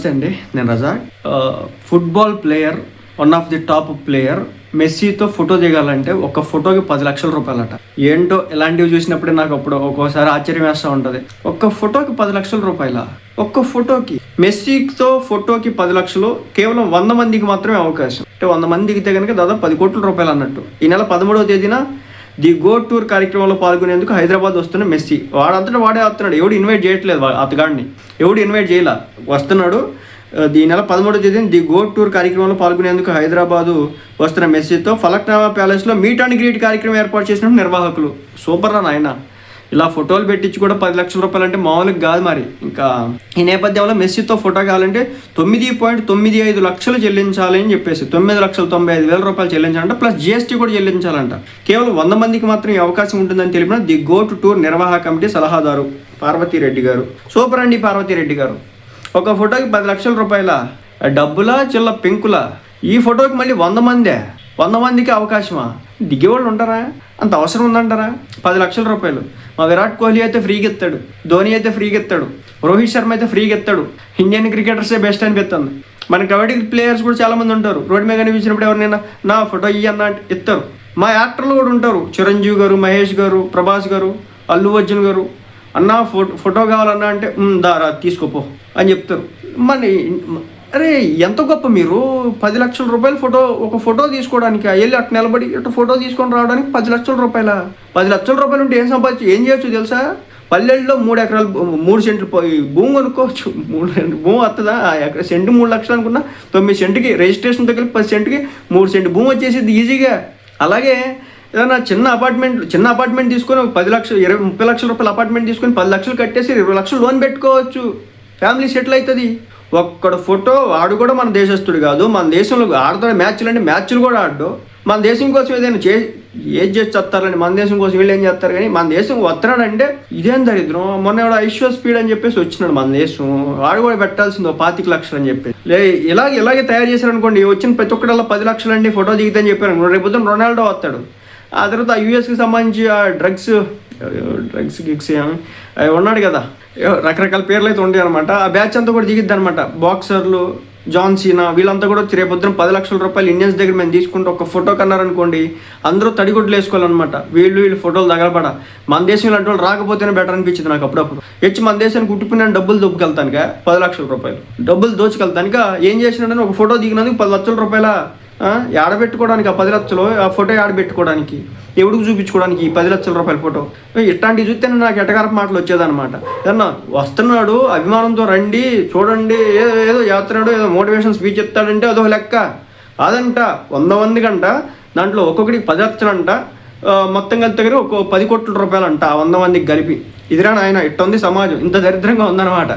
నమస్తే అండి, నేను Razak. Football player, one of the top player మెస్సీతో ఫోటో దిగాలంటే ఒక ఫోటోకి 10 లక్షల రూపాయలట. ఏంటో ఇలాంటివి చూసినప్పుడే నాకు అప్పుడు ఒక్కోసారి ఆశ్చర్యం వేస్తూ ఉంటుంది. ఒక్క ఫోటోకి 10 లక్షల రూపాయల? ఒక్క ఫోటోకి? మెస్సీతో ఫోటోకి 10 లక్షలు కేవలం 100 మందికి మాత్రమే అవకాశం. అంటే 100 మంది దిగితే కనుక దాదాపు 10 కోట్ల రూపాయలు అన్నట్టు. ఈ నెల 13వ తేదీన ది గో టూర్ కార్యక్రమంలో పాల్గొనేందుకు హైదరాబాద్ వస్తున్న మెస్సీ వాడంతటా వాడే వస్తున్నాడు. ఎవడు ఇన్వైట్ చేయట్లేదు అతగాడిని, ఎవడు ఇన్వైట్ చేయలా, వస్తున్నాడు. ఈ నెల 13వ తేదీన ది గో టూర్ కార్యక్రమంలో పాల్గొనేందుకు హైదరాబాదు వస్తున్న మెస్సీతో ఫలక్నామా ప్యాలెస్లో మీట్ అండ్ గ్రీట్ కార్యక్రమం ఏర్పాటు చేసినట్టు నిర్వాహకులు. సూపర్ రా నాయన, ఇలా ఫోటోలు పెట్టించి కూడా 10 లక్షల రూపాయలు అంటే మామూలుగా కాదు. మరి ఇంకా ఈ నేపథ్యంలో మెస్సీతో ఫోటో కావాలంటే 9.95 లక్షలు చెల్లించాలని చెప్పేసి 9,95,000 రూపాయలు చెల్లించాలంట. ప్లస్ జిఎస్టీ కూడా చెల్లించాలంట. కేవలం 100 మందికి మాత్రం ఈ అవకాశం ఉంటుందని తెలిపిన ది గో టు టూర్ నిర్వాహక కమిటీ సలహాదారు పార్వతీరెడ్డి గారు. సూపర్ అండి పార్వతీరెడ్డి గారు. ఒక ఫోటోకి 10 లక్షల రూపాయల డబ్బులా చిల్ల పెంకులా? ఈ ఫోటోకి మళ్ళీ 100 మందికి అవకాశమా? దిగేవాళ్ళు ఉంటారా? అంత అవసరం ఉందంటారా? 10 లక్షల రూపాయలు. మా విరాట్ కోహ్లీ అయితే ఫ్రీగా ఎత్తాడు, ధోని అయితే ఫ్రీగా ఎత్తాడు, రోహిత్ శర్మ అయితే ఫ్రీగా ఎత్తాడు. ఇండియన్ క్రికెటర్సే బెస్ట్ అనిపిస్తుంది. మన కబడ్డీ ప్లేయర్స్ కూడా చాలామంది ఉంటారు. రోడ్డు మీద కనిపించినప్పుడు ఎవరినైనా నా ఫోటో ఇయ్యన్న అంటే ఎత్తారు. మా యాక్టర్లు కూడా ఉంటారు. చిరంజీవి గారు, మహేష్ గారు, ప్రభాస్ గారు, అల్లు అర్జున్ గారు. అన్న ఫోటో కావాలన్నా అంటే దారా తీసుకోపో అని చెప్తారు. మరి అరే ఎంత గొప్ప మీరు! 10 లక్షల రూపాయలు ఒక ఫోటో తీసుకోవడానికి వెళ్ళి అటు నిలబడి ఇటు ఫోటో తీసుకొని రావడానికి 10 లక్షల రూపాయల? 10 లక్షల రూపాయలు ఉంటే ఏం చేయొచ్చు తెలుసా? పల్లెల్లో 3 ఎకరాలు 3 సెంట్లు భూమి కొనుక్కోవచ్చు. 3 భూమి వస్తుందా? సెంటు 3 లక్షలు అనుకున్నా 9 సెంటుకి రిజిస్ట్రేషన్ దగ్గర 10 సెంటుకి 3 సెంటు భూమి వచ్చేసింది ఈజీగా. అలాగే ఏదైనా చిన్న అపార్ట్మెంట్ తీసుకొని 10 లక్షలు 30 లక్షల రూపాయల అపార్ట్మెంట్ తీసుకొని 10 లక్షలు కట్టేసి 20 లక్షలు లోన్ పెట్టుకోవచ్చు. ఫ్యామిలీ సెటిల్ అవుతుంది. ఒక్కడ ఫోటో వాడు కూడా మన దేశస్తుడు కాదు. మన దేశంలో ఆడతాడు మ్యాచ్లు అంటే మ్యాచ్లు కూడా ఆడు. మన దేశం కోసం ఏదైనా ఏది చేసి చేస్తారని మన దేశం కోసం వీళ్ళు ఏం చేస్తారు. కానీ మన దేశం వస్తున్నాడంటే ఇదేం దరిద్రం. మొన్న ఎవడో ఐశ్వర్ స్పీడ్ అని చెప్పేసి వచ్చినాడు మన దేశం. వాడు కూడా పెట్టాల్సింది 25 లక్షలు అని చెప్పి ఇలాగే తయారు చేశారనుకోండి. వచ్చిన ప్రతి ఒక్కడల్లా 10 లక్షలు అండి ఫోటో దిగుతాని చెప్పారు. రేపు పొద్దున రొనాల్డో వస్తాడు. ఆ తర్వాత యుఎస్కి సంబంధించి ఆ డ్రగ్స్ గిగ్స్ అవి ఉన్నాడు కదా, రకరకాల పేర్లు అయితే ఉంటాయి అనమాట. ఆ బ్యాచ్ అంతా కూడా దిగిద్ది అనమాట. బాక్సర్లు, జాన్ సీనా వీళ్ళంతా కూడా రేపొద్దున 10 లక్షల రూపాయలు ఇండియన్స్ దగ్గర మేము తీసుకుంటే ఒక ఫోటో కన్నారనుకోండి అందరూ తడిగుడ్లు వేసుకోవాలన్నమాట. వీళ్ళు ఫోటోలు తగలపడ. మన దేశం ఇలాంటి వాళ్ళు రాకపోతేనే బెటర్ అనిపించింది నాకు అప్పుడప్పుడు. మన దేశానికి ఉట్టిపోయిన డబ్బులు దొబ్బుకెళ్తానుక 10 లక్షల రూపాయలు డబ్బులు దోచుకెళ్తానుక ఏం చేసినాడని ఒక ఫోటో దిగినందుకు 10 లక్షల రూపాయల ఆడబెట్టుకోవడానికి. ఆ 10 లక్షలు ఆ ఫోటో ఆడబెట్టుకోవడానికి, ఎవడికి చూపించుకోవడానికి ఈ 10 లక్షల రూపాయల ఫోటో. ఇట్లాంటివి చూస్తేనే నాకు ఎటకారపు మాటలు వచ్చేదన్నమాట. ఏదన్నా వస్తున్నాడు అభిమానంతో రండి చూడండి, ఏదో చేస్తున్నాడు, ఏదో మోటివేషన్ స్పీచ్ చెప్తాడంటే అదొక లెక్క. అదంట 100 మందికి అంట, దాంట్లో ఒక్కొక్కడికి 10 లక్షలు అంట, మొత్తం కలిపి దగ్గర ఒక 10 కోట్ల రూపాయలు అంట 100 మందికి కలిపి. ఇదిరా నాయన, ఇట్ట ఉంది సమాజం, ఇంత దరిద్రంగా ఉందన్నమాట.